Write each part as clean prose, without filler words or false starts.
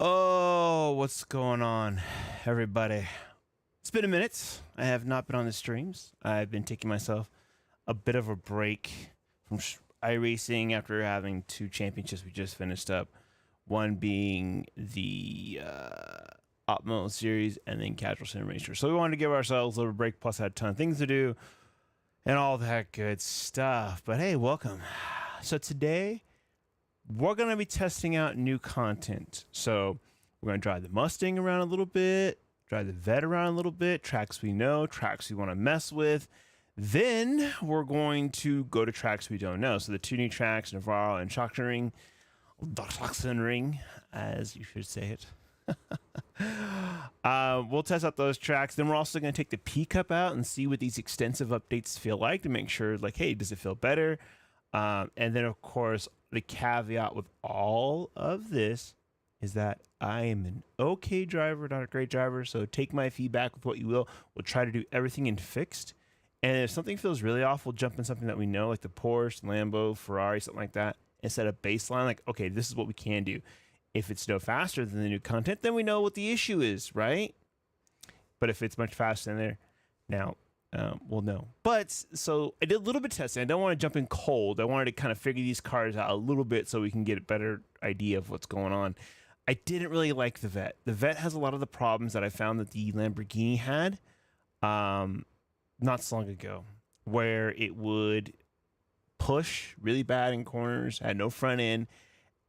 Oh, what's going on, everybody? It's been a minute. I have not been on the streams. I've been taking myself a bit of a break from iRacing after having 2 championships we just finished up. One being the Optimal Series and then Casual Sim Racer. So we wanted to give ourselves a little break, plus had a ton of things to do and all that good stuff. But hey, welcome. So today, we're going to be testing out new content. So we're going to drive the Mustang around a little bit, drive the Vet around a little bit, tracks we know, tracks we want to mess with. Then we're going to go to tracks we don't know. So the 2 new tracks, Navarro and Sachsenring, as you should say it. We'll test out those tracks. Then we're also going to take the P Cup out and see what these extensive updates feel like to make sure, like, hey, does it feel better? And then, of course, the caveat with all of this is that I am an okay driver, not a great driver. So take my feedback with what you will. We'll try to do everything in fixed. And if something feels really off, we'll jump in something that we know, like the Porsche, Lambo, Ferrari, something like that, and set a baseline like, okay, this is what we can do. If it's no faster than the new content, then we know what the issue is, right? But if it's much faster than there, now we'll know. But so I did a little bit of testing. I don't want to jump in cold. I wanted to kind of figure these cars out a little bit so we can get a better idea of what's going on. I didn't really like the Vet. The Vet has a lot of the problems that I found that the Lamborghini had not so long ago, where it would push really bad in corners, had no front end,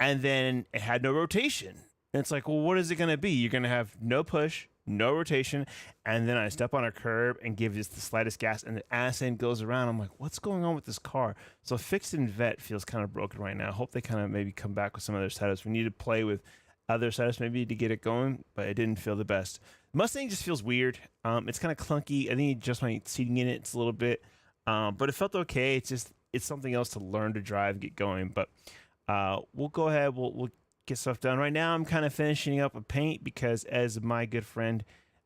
and then it had no rotation. And it's like, well, what is it going to be? You're going to have no push, no rotation, and then I step on a curb and give just the slightest gas, and the ass end goes around. I'm like, what's going on with this car? So fixed in Vet feels kind of broken right now. I hope they kind of maybe come back with some other setups. We need to play with other setups maybe to get it going, but it didn't feel the best. Mustang just feels weird. It's kind of clunky. I think just my seating in it's a little bit, but it felt okay. It's something else to learn to drive, get going. But we'll go ahead. We'll get stuff done. Right now, I'm kind of finishing up a paint because, as my good friend,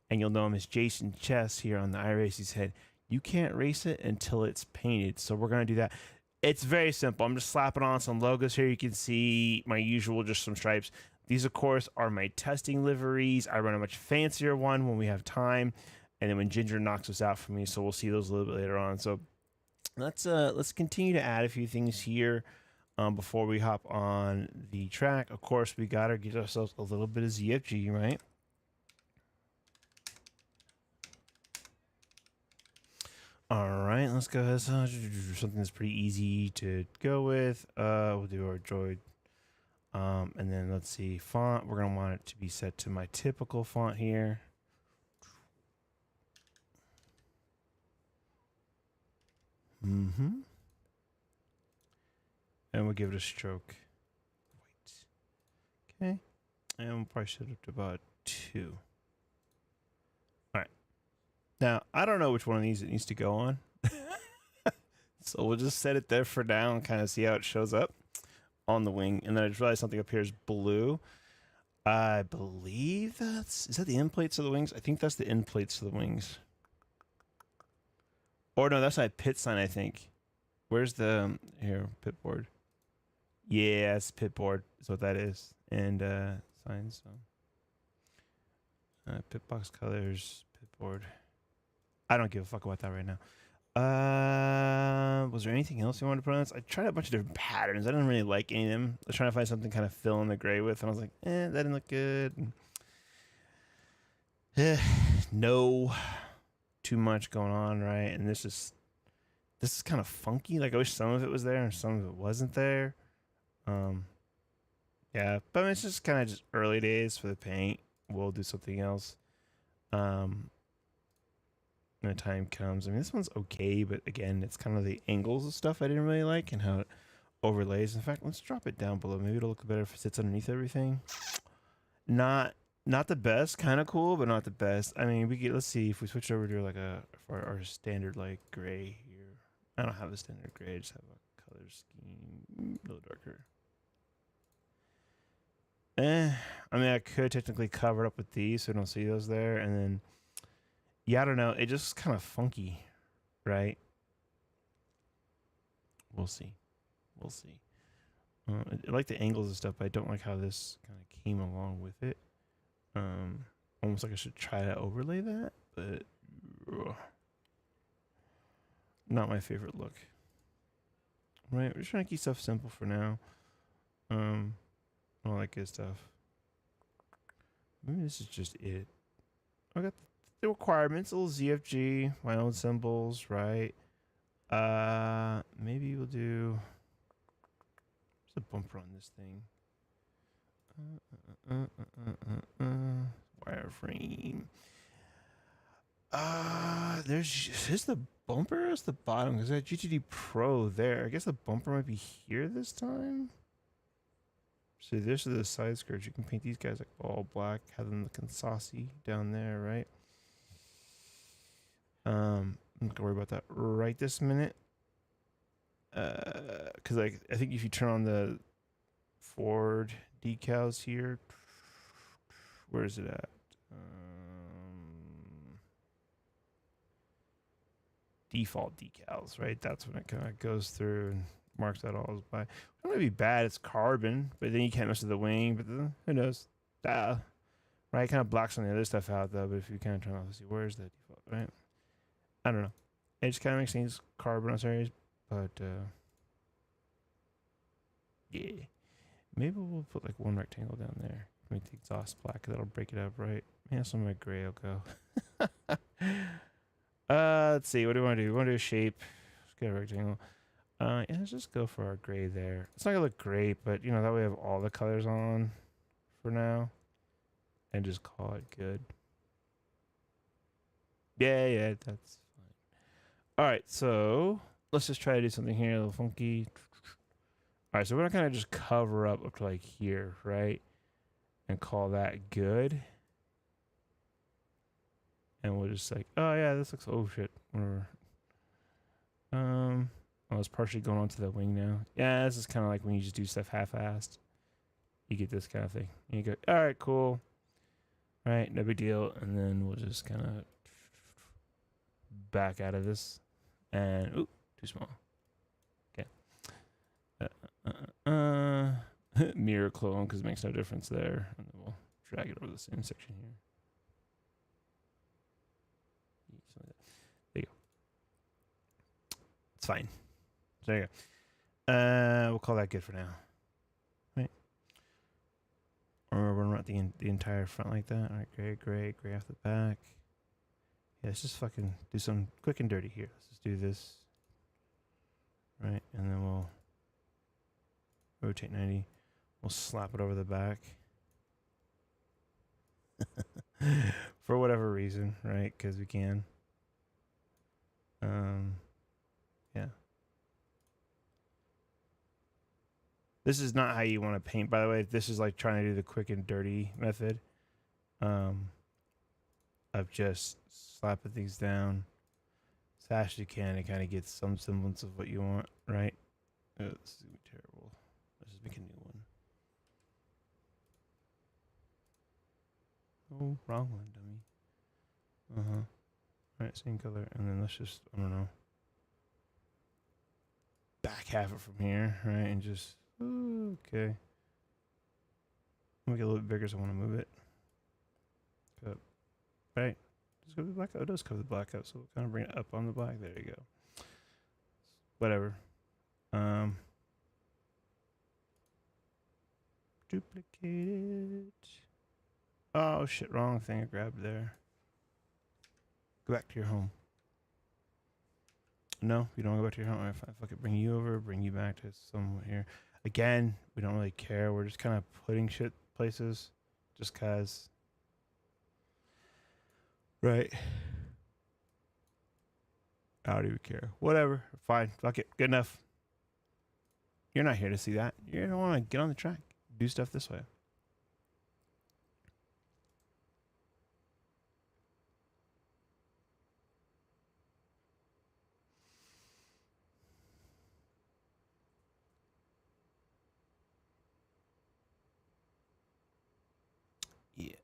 and you'll know him as Jason Chess here on the iRacing, said, you can't race it until it's painted. So we're going to do that. It's very simple. I'm just slapping on some logos here. You can see my usual, just some stripes. These, of course, are my testing liveries. I run a much fancier one when we have time, and then when Ginger knocks us out for me. So we'll see those a little bit later on. So let's continue to add a few things here before we hop on the track. Of course, we gotta get ourselves a little bit of ZFG, right? All right, let's go ahead. Something that's pretty easy to go with. We'll do our droid. And then let's see, font. We're gonna want it to be set to my typical font here. And we'll give it a stroke. Okay. And we'll probably set it to about 2. All right. Now, I don't know which one of these it needs to go on. So we'll just set it there for now and kind of see how it shows up on the wing. And then I just realized something up here is blue. I believe is that the end plates of the wings? I think that's the end plates of the wings. Or no, that's my pit sign, I think. Where's the, here, pit board. Yeah, it's pit board is what that is. And signs. So. Pit box colors, pit board. I don't give a fuck about that right now. Was there anything else you wanted to put on this? I tried a bunch of different patterns. I didn't really like any of them. I was trying to find something kind of fill in the gray with, and I was like, that didn't look good. No, too much going on, right? And this is kind of funky. Like I wish some of it was there and some of it wasn't there. Yeah, but I mean, it's just kind of just early days for the paint. We'll do something else. When the time comes. I mean, this one's okay, but again, it's kind of the angles of stuff I didn't really like and how it overlays. In fact, let's drop it down below. Maybe it'll look better if it sits underneath everything. Not the best. Kind of cool, but not the best. I mean, let's see if we switch over to like our standard like gray here. I don't have a standard gray. I just have a color scheme a little darker. I mean, I could technically cover it up with these so I don't see those there, and then. Yeah, I don't know. It just kind of funky, right? We'll see. We'll see. I like the angles and stuff, but I don't like how this kind of came along with it. Almost like I should try to overlay that, but not my favorite look. Right? We're just trying to keep stuff simple for now. All that good stuff. Maybe this is just it. I got the requirements, a little ZFG, my own symbols, right? Maybe we'll do. There's a bumper on this thing. Wireframe. Is the bumper at the bottom? Because that GTD Pro there. I guess the bumper might be here this time. So this is the side skirts. You can paint these guys like all black, have them looking saucy down there, right? I'm not gonna worry about that right this minute. Because I think if you turn on the Ford decals here, where is it at? Default decals, right? That's when it kind of goes through and marks that all as black. It might be bad. It's carbon, but then you can't mess with the wing. But then, who knows? Right? It kind of blocks some of the other stuff out though. But if you kind of turn off, see where's the default, right? I don't know. It just kind of makes things carbon on areas, but yeah. Maybe we'll put like one rectangle down there. Make the exhaust black. That'll break it up, right? Yeah, some of my gray will go. Let's see. What do we want to do? We want to do a shape. Let's get a rectangle. Yeah, let's just go for our gray there. It's not gonna look great, but you know that way we have all the colors on for now, and just call it good. Yeah, that's fine. All right, so let's just try to do something here, a little funky. All right, so we're gonna kind of just cover up to like here, right, and call that good. And we'll just like, oh yeah, this looks, oh shit, whatever. Oh, it's partially going onto the wing now. Yeah, this is kind of like when you just do stuff half-assed. You get this kind of thing. And you go, all right, cool. All right, no big deal. And then we'll just kind of back out of this. And, ooh, too small. Okay. mirror clone because it makes no difference there. And then we'll drag it over the same section here. There you go. It's fine. There you go. We'll call that good for now. Right. Or we'll run the entire front like that. All right, gray off the back. Yeah, let's just fucking do some quick and dirty here. Let's just do this. Right, and then we'll rotate 90. We'll slap it over the back. For whatever reason, right? Because we can. Yeah. This is not how you want to paint, by the way. This is like trying to do the quick and dirty method. Of just slapping things down as fast as you can to kind of get some semblance of what you want, right? Oh, this is gonna be terrible. Let's just make a new one. Oh, wrong one, dummy. Alright, same color, and then let's just, I don't know, back half it from here, right? And just, okay. Make it a little bit bigger so I want to move it. Up. Right. Just go to the black. Oh, it does cover the blackout, so we'll kind of bring it up on the black. There you go. Whatever. Duplicate it. Oh shit, wrong thing I grabbed there. Go back to your home. No, you don't go back to your home. If I fucking bring you over, bring you back to somewhere here. Again, we don't really care. We're just kind of putting shit places just cause. Right. How do we care? Whatever. Fine. Fuck it. Good enough. You're not here to see that. You don't want to get on the track. Do stuff this way. Yeah.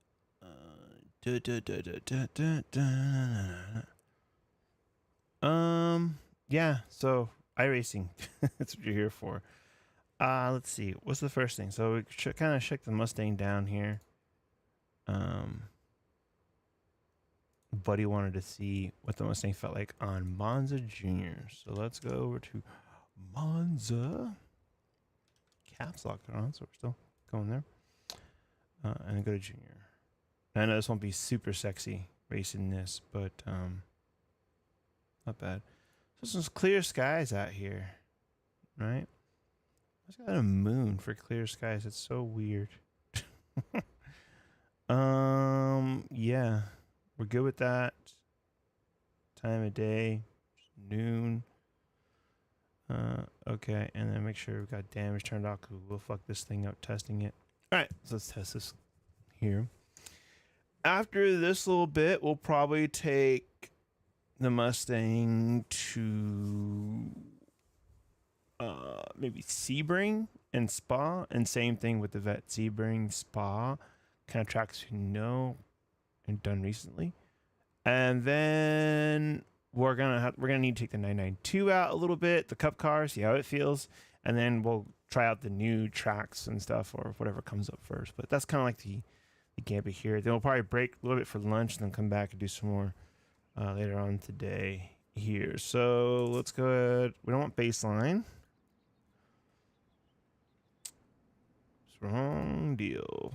Yeah, so iRacing. That's what you're here for. Let's see. What's the first thing? So we should kind of check the Mustang down here. Buddy wanted to see what the Mustang felt like on Monza Junior. So let's go over to Monza. Caps lock it on, so we're still going there. And then go to Junior. I know this won't be super sexy racing this, but not bad. So some clear skies out here, right? It's got a moon for clear skies. It's so weird. Yeah, we're good with that. Time of day, noon. Okay, and then make sure we've got damage turned off because we'll fuck this thing up testing it. All right, so let's test this here. After this little bit, we'll probably take the Mustang to maybe Sebring and Spa, and same thing with the Vet. Sebring, Spa, kind of tracks we know and done recently. And then we're gonna need to take the 992 out a little bit, the Cup car, see how it feels, and then we'll try out the new tracks and stuff or whatever comes up first. But that's kind of like the gambit here. Then we'll probably break a little bit for lunch and then come back and do some more later on today here. So let's go ahead. We don't want baseline. It's wrong deal.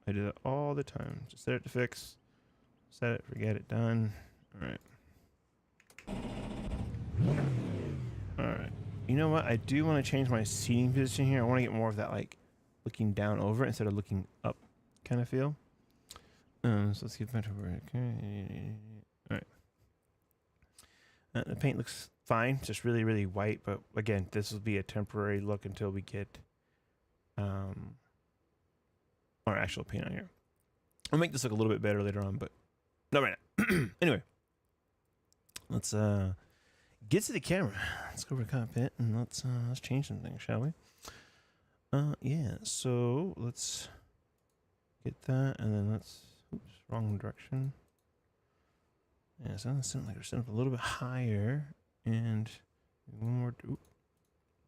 I do that all the time. Just set it to fix. Set it, forget it, done. All right. All right. You know what? I do want to change my seating position here. I want to get more of that like looking down over it instead of looking up kind of feel. So let's get back to work. Okay. All right. The paint looks fine, just really, really white. But again, this will be a temporary look until we get our actual paint on here. I'll make this look a little bit better later on, but not right now. Anyway, let's get to the camera. Let's go over to cockpit and let's change some things, shall we? Yeah. So let's get that, and then let's. Oops, wrong direction. Yeah, so let's like we're setting up a little bit higher, and one more.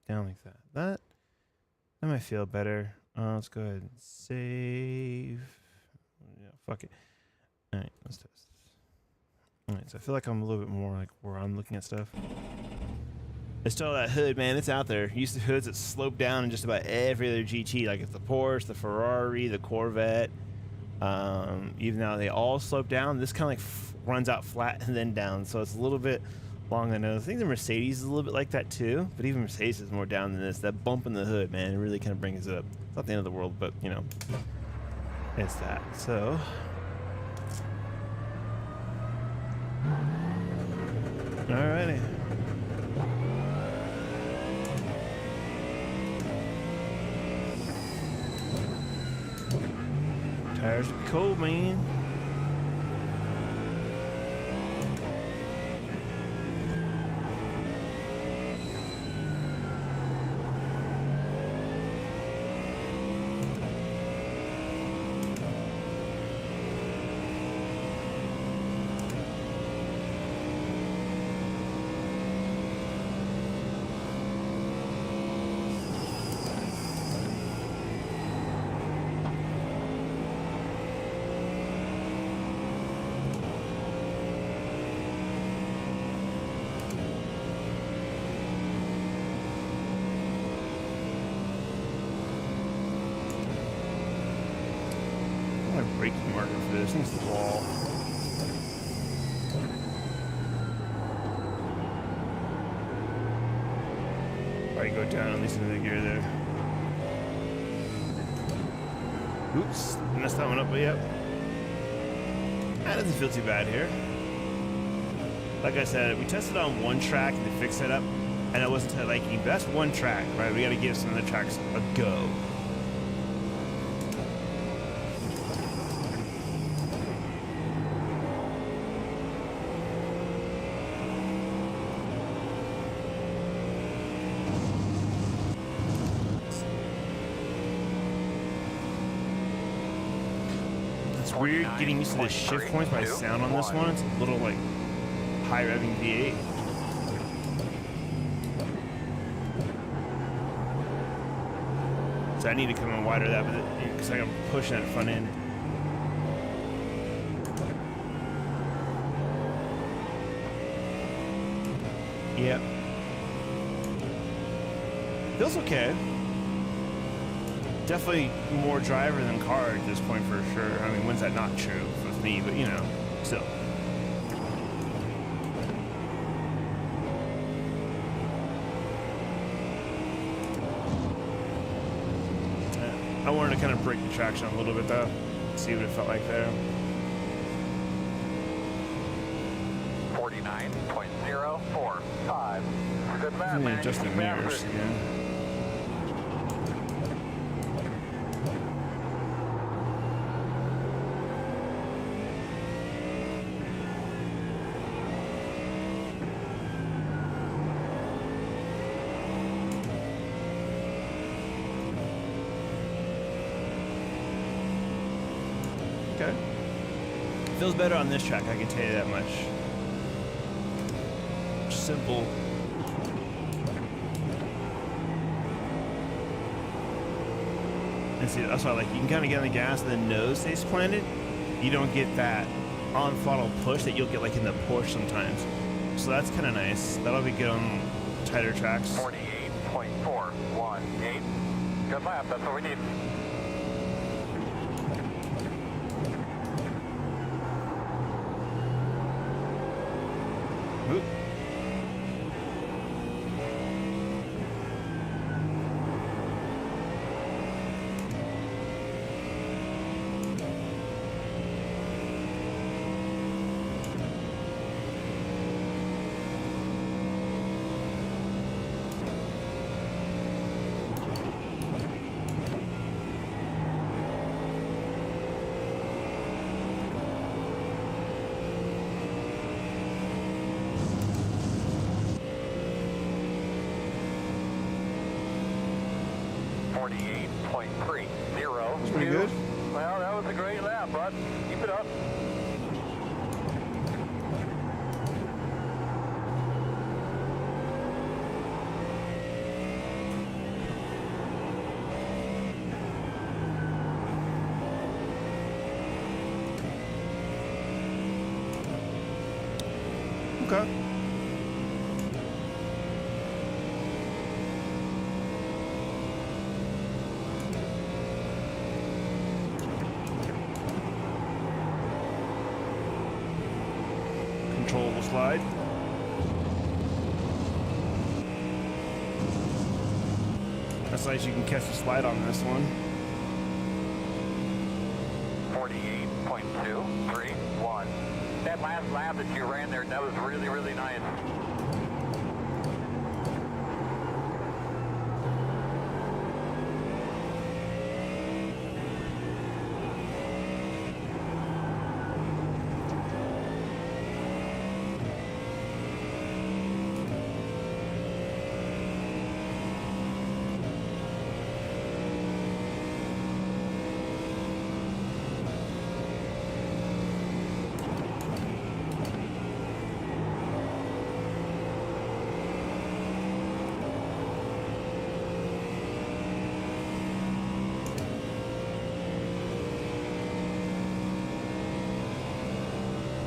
Down like that. That might feel better. Let's go ahead and save. Yeah, fuck it. All right, let's test this. All right, so I feel like I'm a little bit more like where I'm looking at stuff. It's still that hood, man. It's out there. Used to hoods that slope down in just about every other GT, like it's the Porsche, the Ferrari, the Corvette. Even now they all slope down. This kind of like runs out flat and then down, so it's a little bit long the nose. I think the Mercedes is a little bit like that too, but even Mercedes is more down than this. That bump in the hood, man, it really kind of brings it up. It's not the end of the world, but you know, it's that. So. Alrighty. Tires are cold, man. Braking marker for this. It's the wall. Probably go down at least into the gear there. Oops, messed that one up, but yep. That doesn't feel too bad here. Like I said, we tested on one track to fix it up, and it wasn't to liking. But that's one track, right? We got to give some other tracks a go. It's weird getting used to the shift points by sound on this one. It's a little like high revving V8. So I need to come in wider that because I'm pushing that front end. Yep. Feels okay. Definitely more driver than car at this point for sure. I mean, when's that not true with me? But you know, still. I wanted to kind of break the traction a little bit though, see what it felt like there. 49.045. Good man, man. Just the mirrors again. Okay. Feels better on this track, I can tell you that much. Simple. And see, that's why, like, you can kind of get on the gas and the nose stays planted. You don't get that on throttle push that you'll get like in the Porsche sometimes. So that's kind of nice. That'll be good on tighter tracks. 48.418. Good lap, that's what we need. Oop. That's pretty good. Well, that was a great lap, bud. Keep it up. Okay. Controllable slide. That's nice, you can catch the slide on this one. 48.231. That last lap that you ran there, that was really, really nice.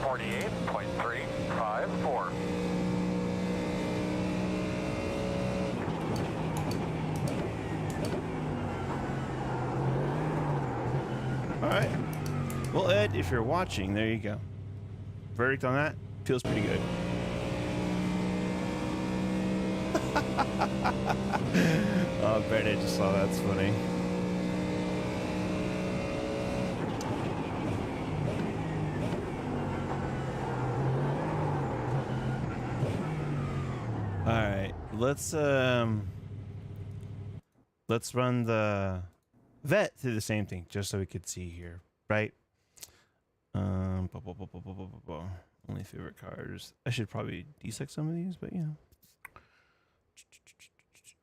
.354. All right. Well, Ed, if you're watching, there you go. Verdict on that? Feels pretty good. Oh, I bet I just saw that's funny. All right, let's run the vet through the same thing just so we could see here, right? Only favorite cars. I should probably deselect some of these, but you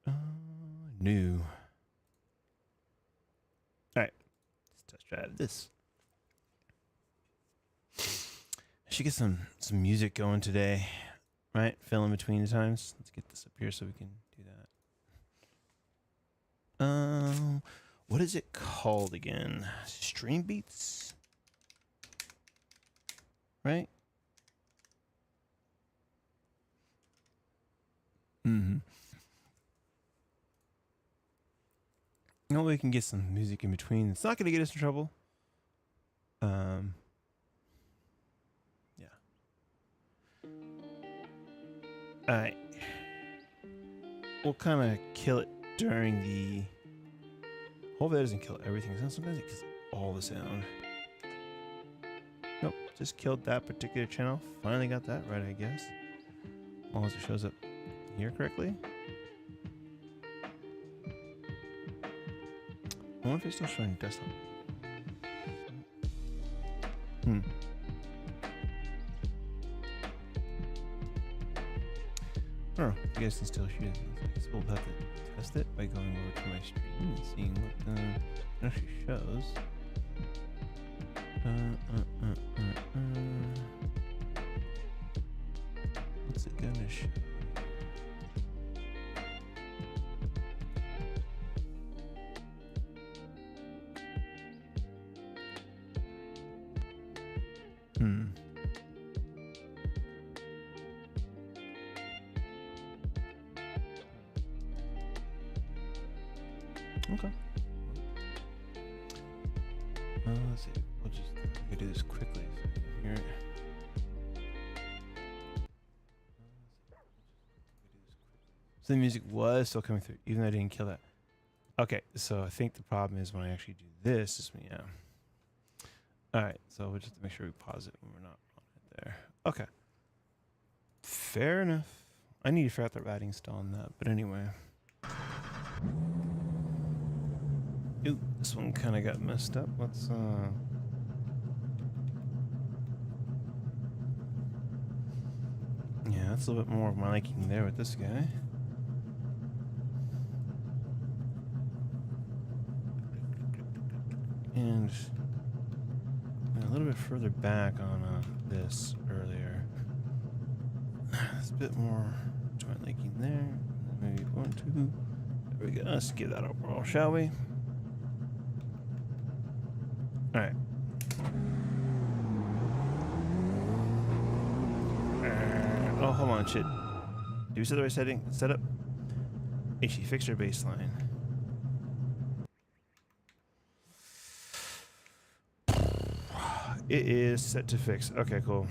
know. New. All right, let's test drive this. I should get some music going today. Right, fill in between the times. Let's get this up here so we can do that. What is it called again? Stream beats, right? Mm-hmm. You know, we can get some music in between. It's not going to get us in trouble. Alright. We'll kind of kill it during the... Hopefully that doesn't kill everything. Sometimes it kills all the sound. Nope, just killed that particular channel. Finally got that right, I guess. As long as it shows up here correctly. I wonder if it's still showing desktop. I don't know if you guys can still shoot it. I guess we'll have to test it by going over to my stream and seeing what it actually shows. What's it gonna show? Okay. Let's see. We'll just do this quickly so you can hear it. So the music was still coming through, even though I didn't kill that. Okay, so I think the problem is when I actually do this, is when, yeah. Alright, so we'll just make sure we pause it when we're not on it there. Okay. Fair enough. I need to figure out the routing still on that, but anyway. Ooh, this one kind of got messed up. Let's, yeah, that's a little bit more of my liking there with this guy. And a little bit further back on this earlier. It's a bit more to my liking there. Maybe 1, 2. There we go. Let's give that a whirl, shall we? All right. hold on, shit. Did we set the right setting? Setup? HE fixture baseline. It is set to fix. Okay, cool.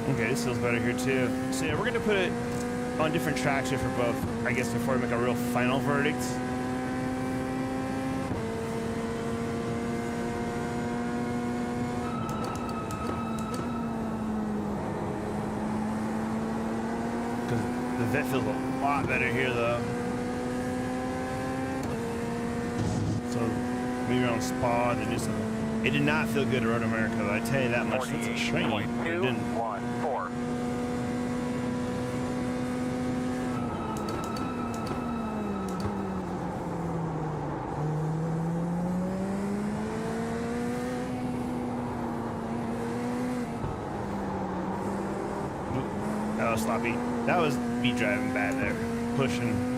Okay, this feels better here too. So yeah, we're gonna put it on different tracks here for both, I guess, before we make a real final verdict. Because the vet feels a lot better here though. So maybe on Spa, they do some. It did not feel good at Road America, though. I tell you that much. That's a shame. It didn't. 48.214. That was sloppy. That was me driving bad there. Pushing.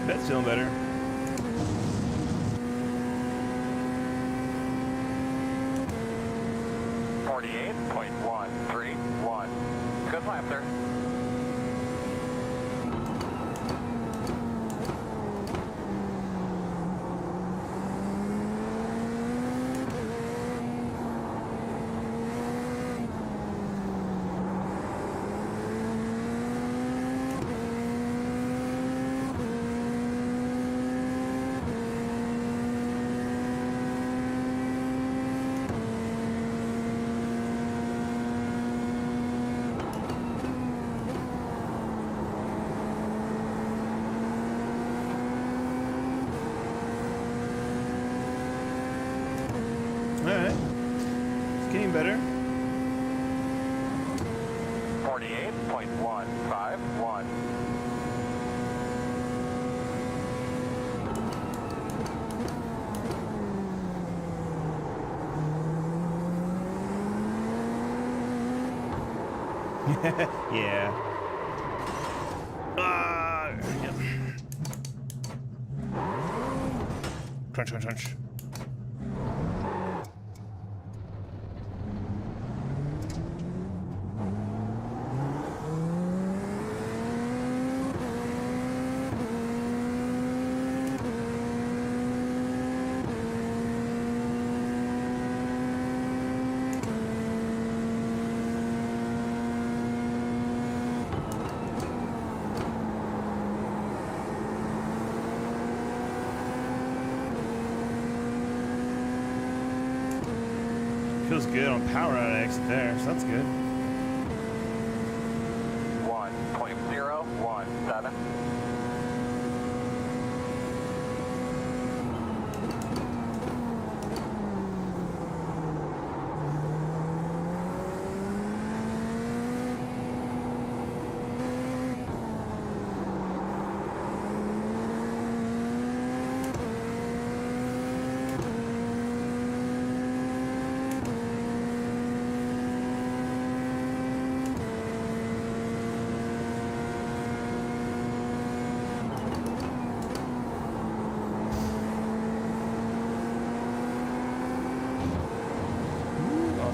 That's feeling better. .131. Good lap there. Alright. It's getting better. 48.151. Yeah. Yep. Crunch, crunch, crunch. Feels good on power out of exit there, so that's good. 1.017.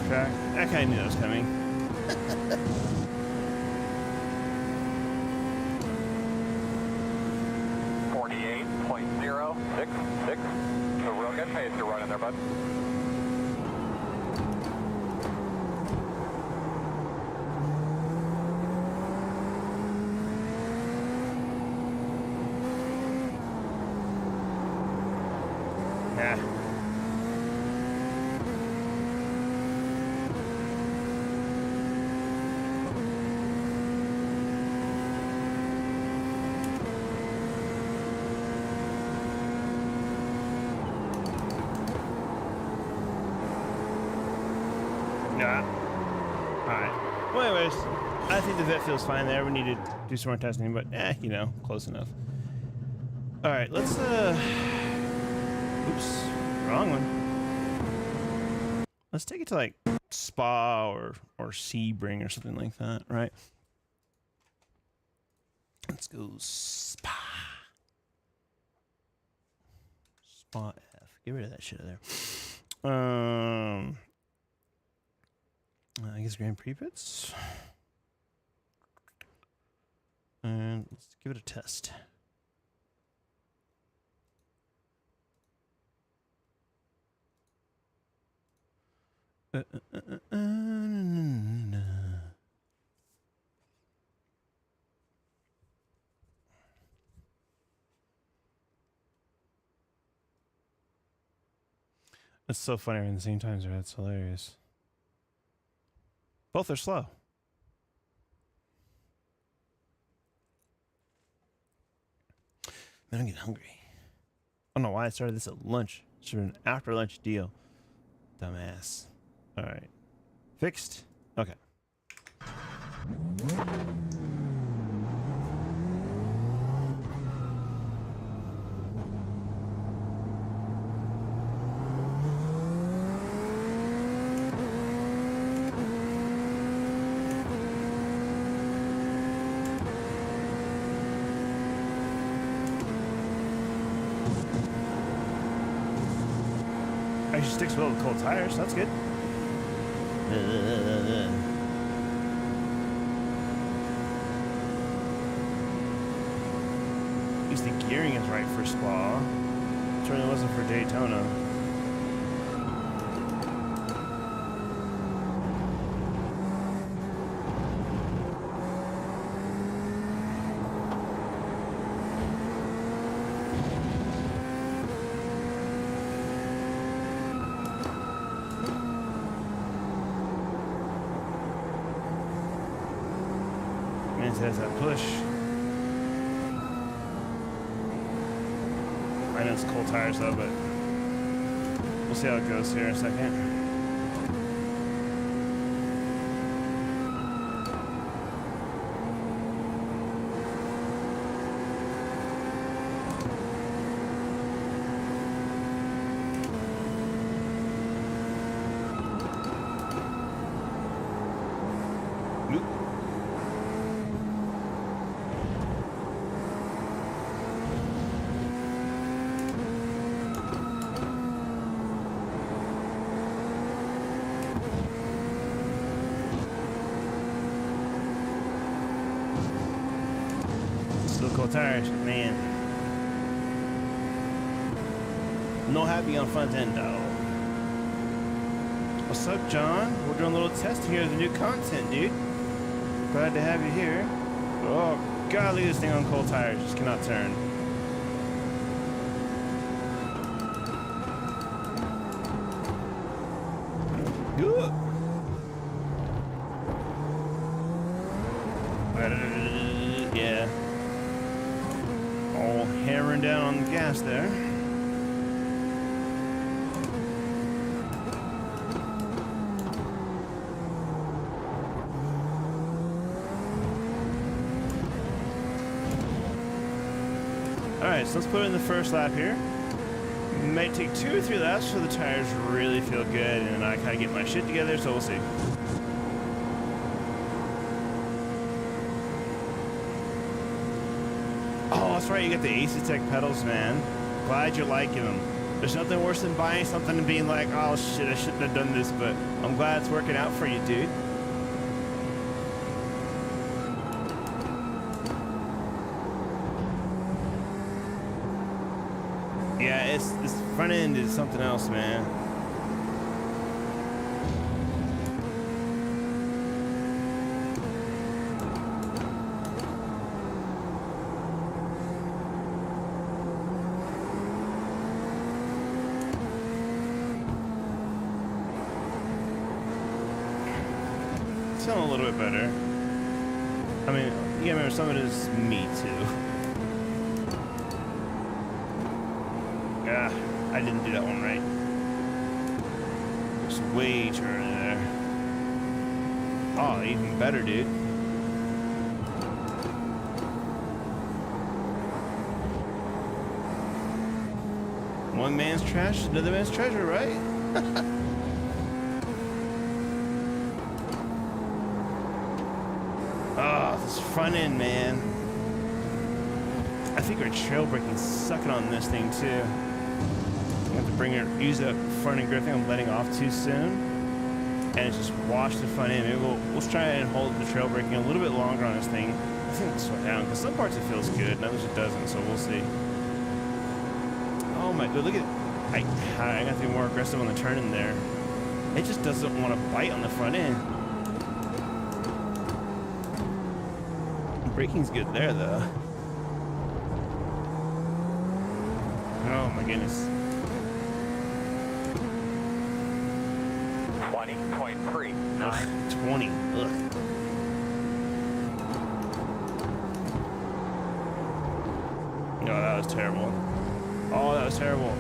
Track. I kind of knew that was coming. .066. A real good pace you're running there, bud. Yeah. Alright. Well, anyways, I think the vet feels fine there. We need to do some more testing, but you know, close enough. Alright, let's oops, wrong one. Let's take it to like Spa or Sebring or something like that, right? Let's go Spa. Spa F. Get rid of that shit there. I guess Grand Prix pits. And let's give it a test. It's so funny at the same time, so it's hilarious. Both are slow. Man, I'm getting hungry. I don't know why I started this at lunch. Should have been an after lunch deal. Dumbass. Alright. Fixed? Okay. Actually sticks well with cold tires, so that's good. At least the gearing is right for Spa. It certainly wasn't for Daytona. Has that push. I know it's cold tires though, but we'll see how it goes here in a second. Cold tires, man. No happy on front end though. What's up, John? We're doing a little test here of the new content, dude. Glad to have you here. Oh god, look at this thing on cold tires. Just cannot turn. Woo! on the gas there. Alright, so let's put it in the first lap here. Might take 2 or 3 laps for the tires really feel good and I kind of get my shit together, so we'll see. Oh, that's right, you got the Ace-Tech pedals, man. Glad you're liking them. There's nothing worse than buying something and being like, oh shit, I shouldn't have done this, but I'm glad it's working out for you, dude. Yeah, this front end is something else, man. It's feeling a little bit better. I mean, you gotta remember some of it is me too. I didn't do that one right. Looks way too early there. Oh, even better, dude. One man's trash is another man's treasure, right? Oh, this front end, man. I think our trail braking's sucking on this thing too. I'm going to bring it, use the front end grip. I think I'm letting off too soon, and it's just washed the front end. Maybe let's try and hold the trail braking a little bit longer on this thing. I think we'll slow down because some parts it feels good, and others it doesn't. So we'll see. Oh my god, look at! I got to be more aggressive on the turn in there. It just doesn't want to bite on the front end. Braking's good there though. Oh my goodness. 20.39. 20. Ugh. No, that was terrible. Oh, that was terrible.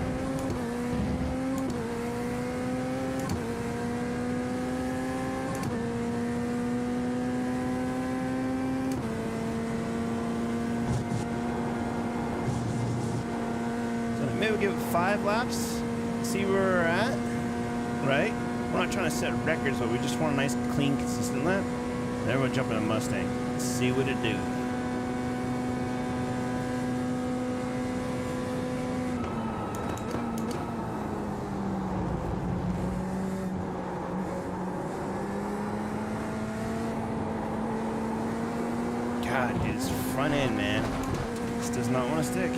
So maybe we'll give it 5 laps, see where we're at, right? We're not trying to set records, but we just want a nice, clean, consistent lap. Then we'll jump in a Mustang, see what it do. God, dude, this front end, man. This does not want to stick.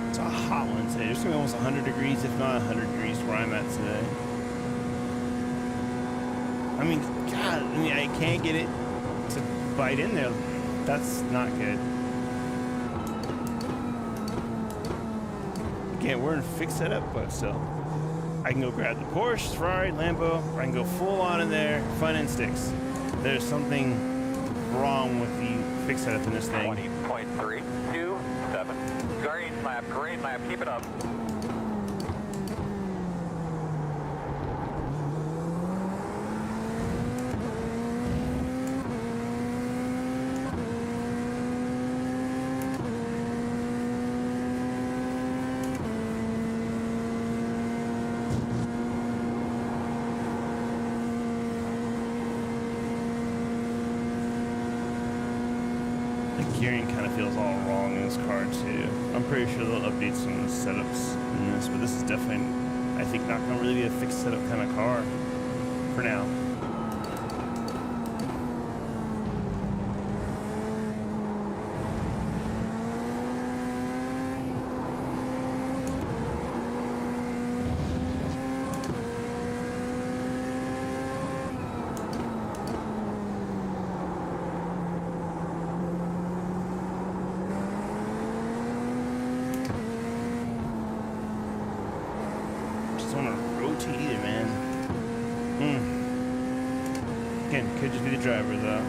It's a hot one today. It's gonna be almost 100 degrees, if not 100 degrees where I'm at today. I mean, God, I can't get it to bite in there. That's not good. Again, we're in fixed setup, but still. I can go grab the Porsche, Ferrari, Lambo, or I can go full on in there, front end sticks. There's something wrong with the fixed setup in this thing. 20.327. Green lap, keep it up. steering kind of feels all wrong in this car too. I'm pretty sure they'll update some of the setups in this, but this is definitely, I think, not gonna really be a fixed setup kind of car for now. Either, man. Again, could just be the driver though.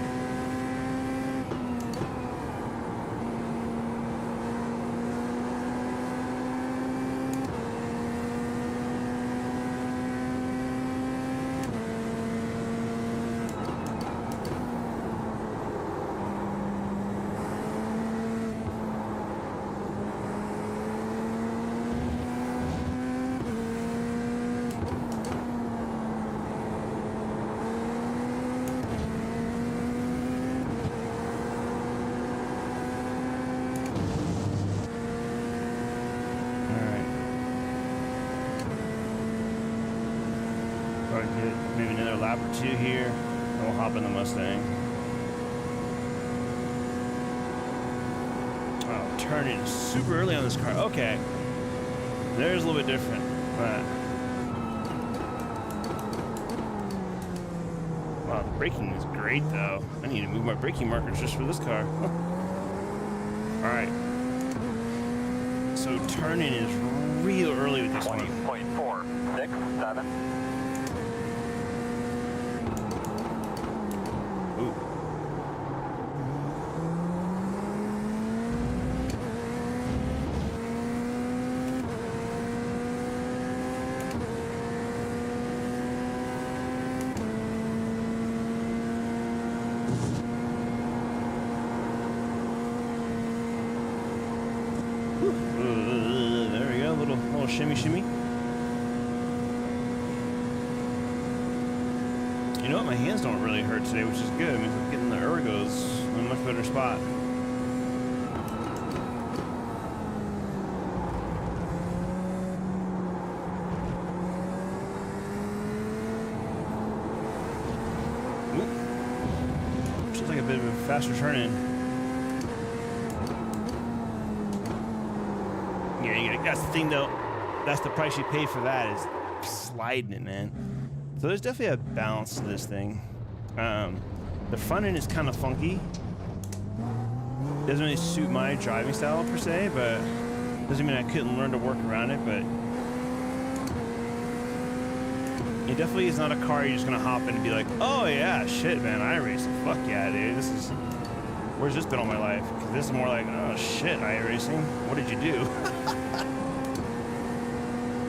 Maybe another lap or two here, and we'll hop in the Mustang. Oh, turning super early on this car. Okay, there's a little bit different. Wow, the braking is great though. I need to move my braking markers just for this car. All right. So turning is real early with this one. 20.467. There we go, little shimmy. You know what? My hands don't really hurt today, which is good. I mean, I'm getting the ergos in a much better spot. Ooh. Feels like a bit of a faster turn in. Yeah, that's the thing though. That's the price you pay for that, is sliding it, man. So there's definitely a balance to this thing. The front end is kind of funky. Doesn't really suit my driving style per se, but doesn't mean I couldn't learn to work around it. But it definitely is not a car you're just gonna hop in and be like, oh yeah, shit, man, iRacing. Fuck yeah, dude. This is, where's this been all my life? Because this is more like, oh shit, iRacing. What did you do?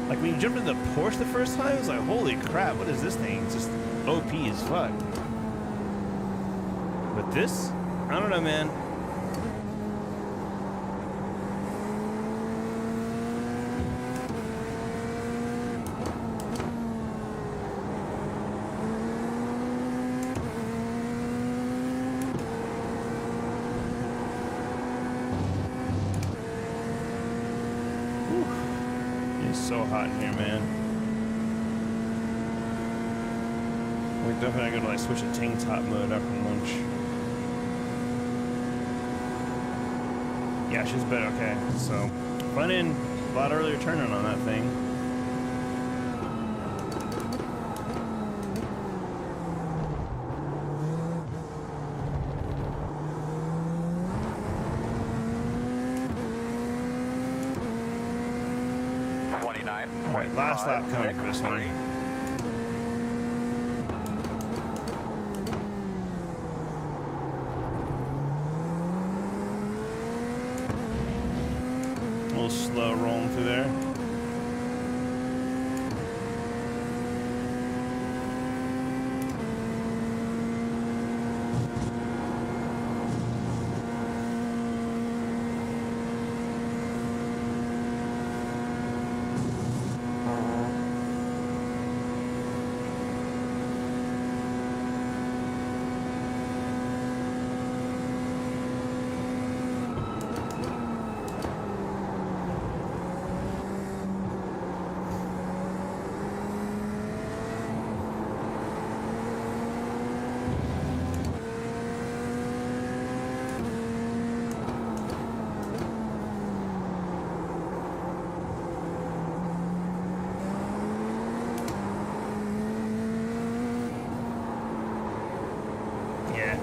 Like when you jumped into the Porsche the first time, it was like, holy crap, what is this thing? It's just OP as fuck. But this, I don't know, man. It's so hot in here, man. We definitely gotta like switch to tank top mode after lunch. Yeah, she's better. Okay, so front end, a lot earlier turning on that thing. All right, last lap coming for this one. A little slow rolling through there.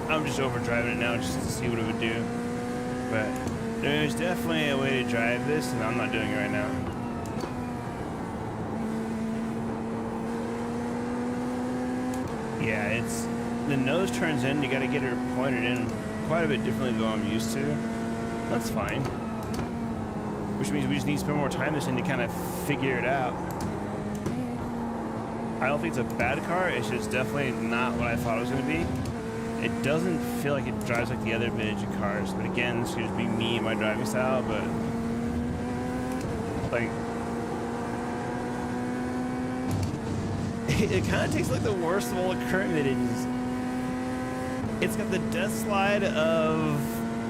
I'm just overdriving it now just to see what it would do. But there's definitely a way to drive this, and I'm not doing it right now. Yeah, it's the nose turns in. You got to get her pointed in quite a bit differently than what I'm used to. That's fine. Which means we just need to spend more time this thing to kind of figure it out. I don't think it's a bad car. It's just definitely not what I thought it was going to be. It doesn't feel like it drives like the other vintage cars, but again, this could just be me and my driving style, but like it kind of takes like the worst of all the current vintages. It's got the death slide of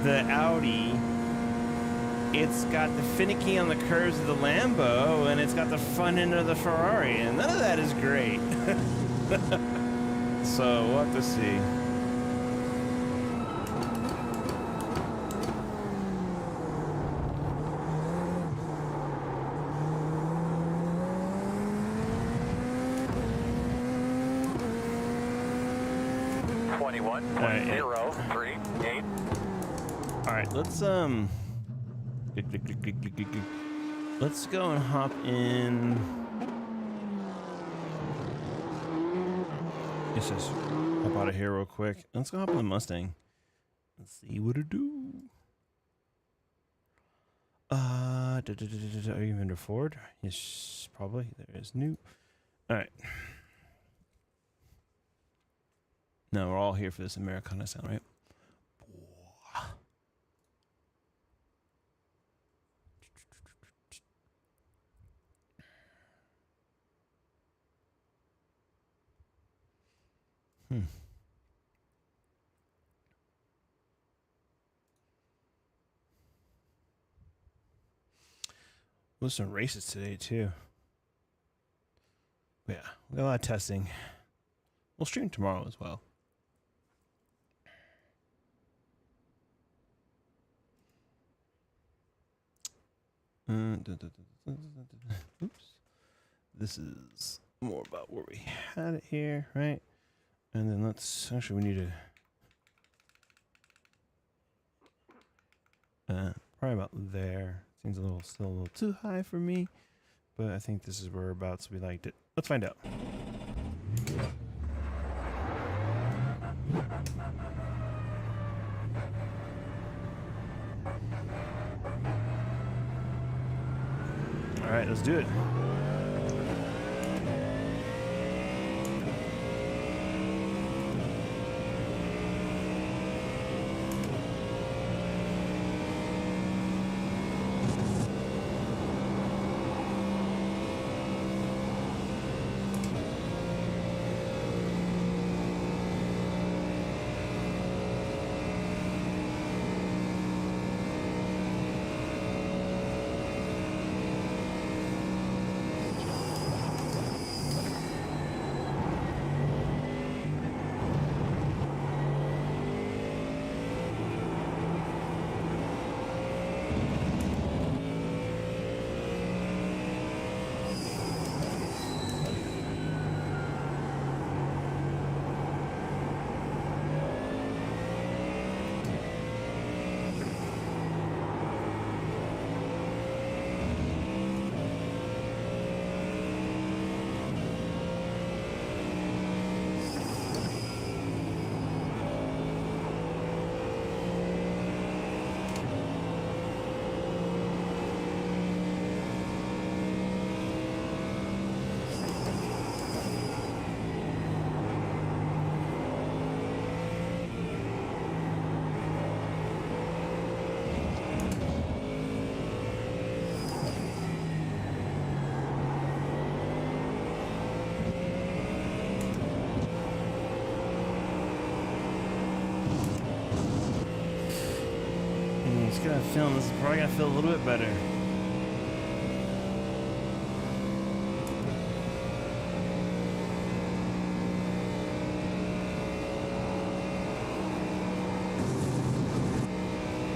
the Audi, it's got the finicky on the curves of the Lambo, and it's got the front end of the Ferrari, and none of that is great. So we'll have to see. Right, 038. All right, let's go and hop in. Let's just hop out of here real quick. Let's go hop in the Mustang. Let's see what it do. Are you under Ford? Yes, probably. There is new. All right. No, we're all here for this Americana sound, right? There's some races today too. But yeah, we got a lot of testing. We'll stream tomorrow as well. Oops. This is more about where we had it here, right? And then let's actually we need to probably about there. Seems still a little too high for me, but I think this is whereabouts we liked it. Let's find out. All right, let's do it. This is probably gonna feel a little bit better.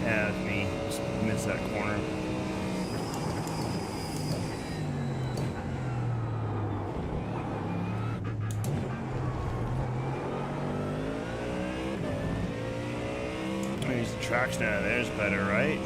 Yeah, that's me. Just missed that corner. traction out of there is better, right?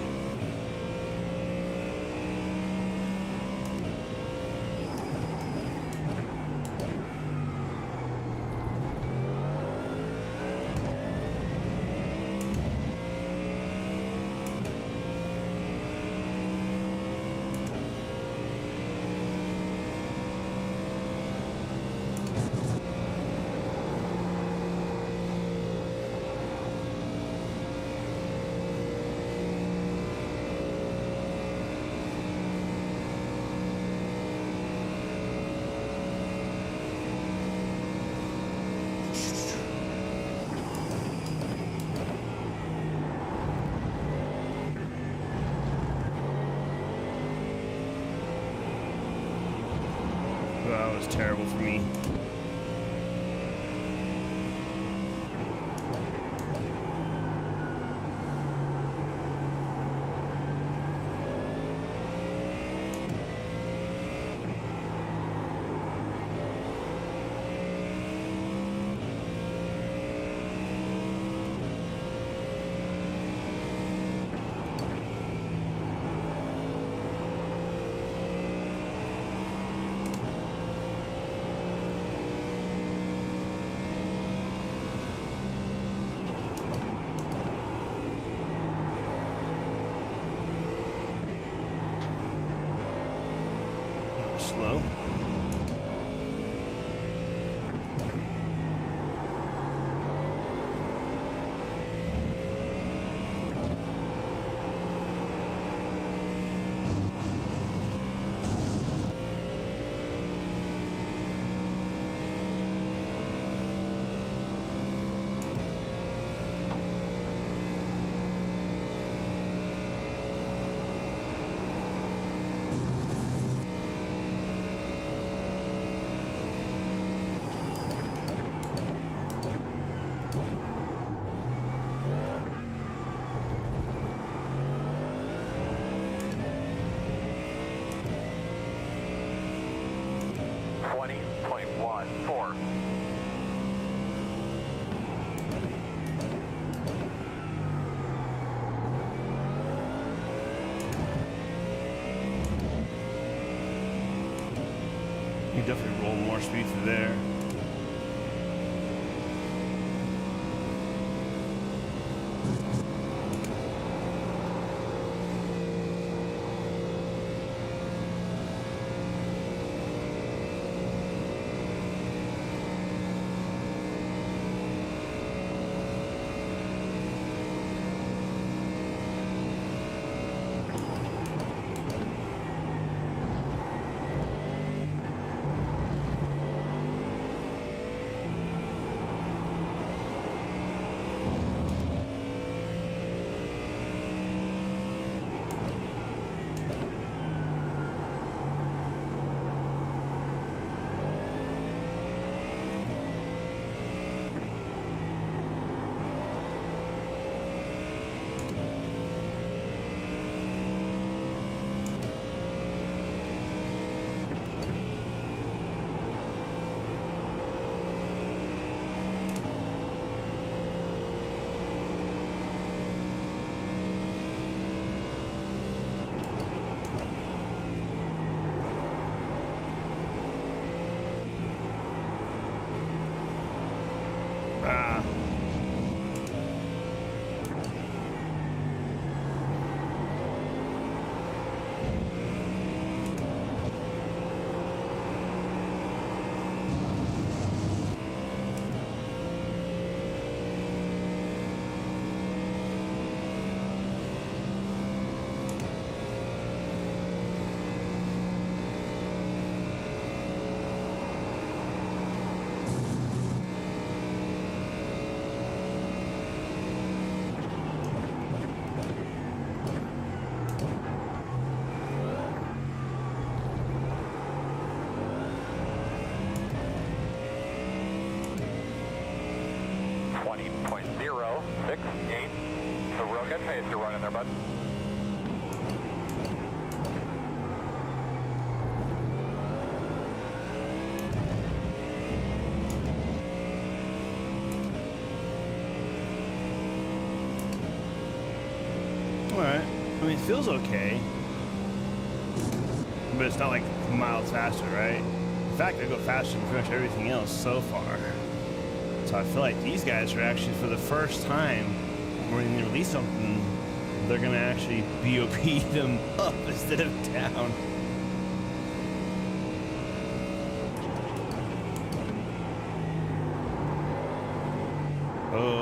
That was terrible for me. Slow. You definitely roll more speed through there. pace you're running there, bud. feels okay, but it's not like miles faster, right? In fact, I go faster than pretty much everything else so far. So I feel like these guys are actually, for the first time, when they release something, they're gonna actually BOP them up instead of down. Oh.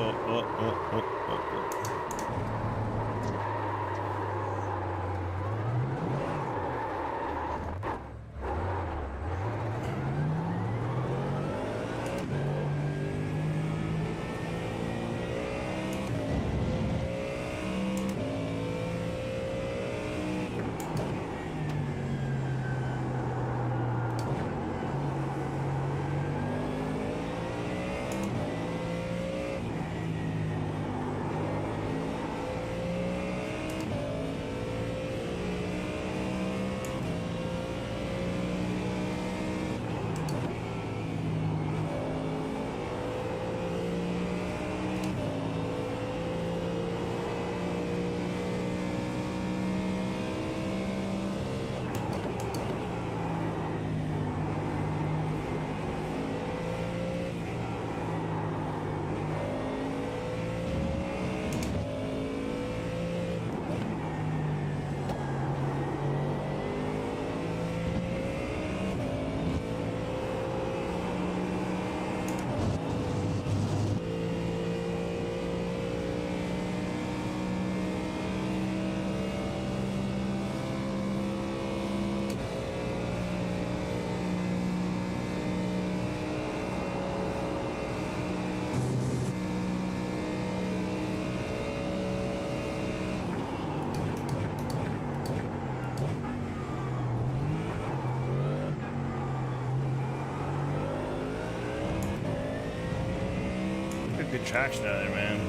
Good traction out of there, man.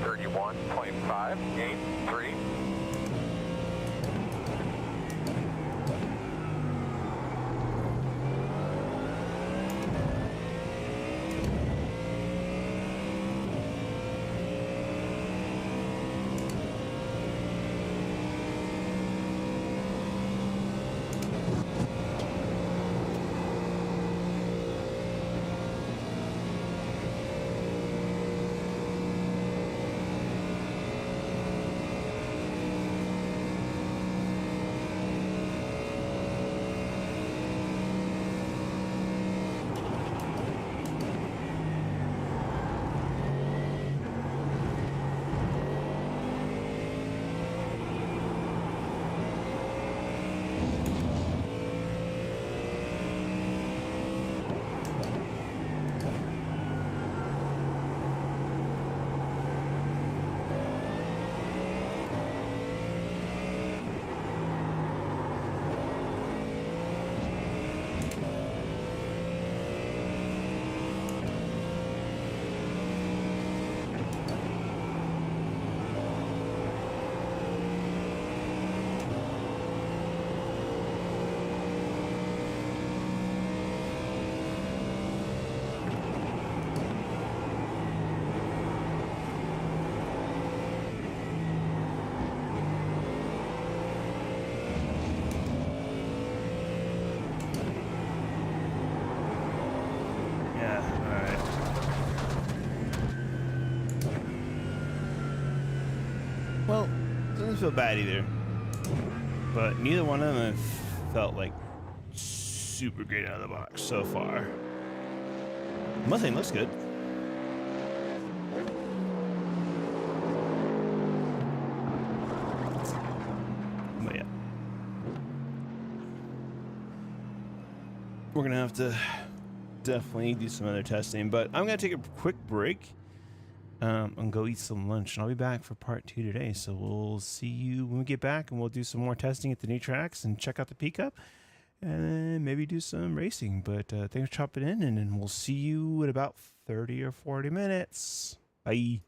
31.583. Well, doesn't feel bad either. But neither one of them have felt like super great out of the box so far. Nothing looks good. But yeah. We're gonna have to definitely do some other testing, but I'm gonna take a quick break and go eat some lunch, and I'll be back for part 2 today. So we'll see you when we get back, and we'll do some more testing at the new tracks and check out the pickup, and then maybe do some racing. But thanks for chopping in, and then we'll see you in about 30 or 40 minutes. Bye.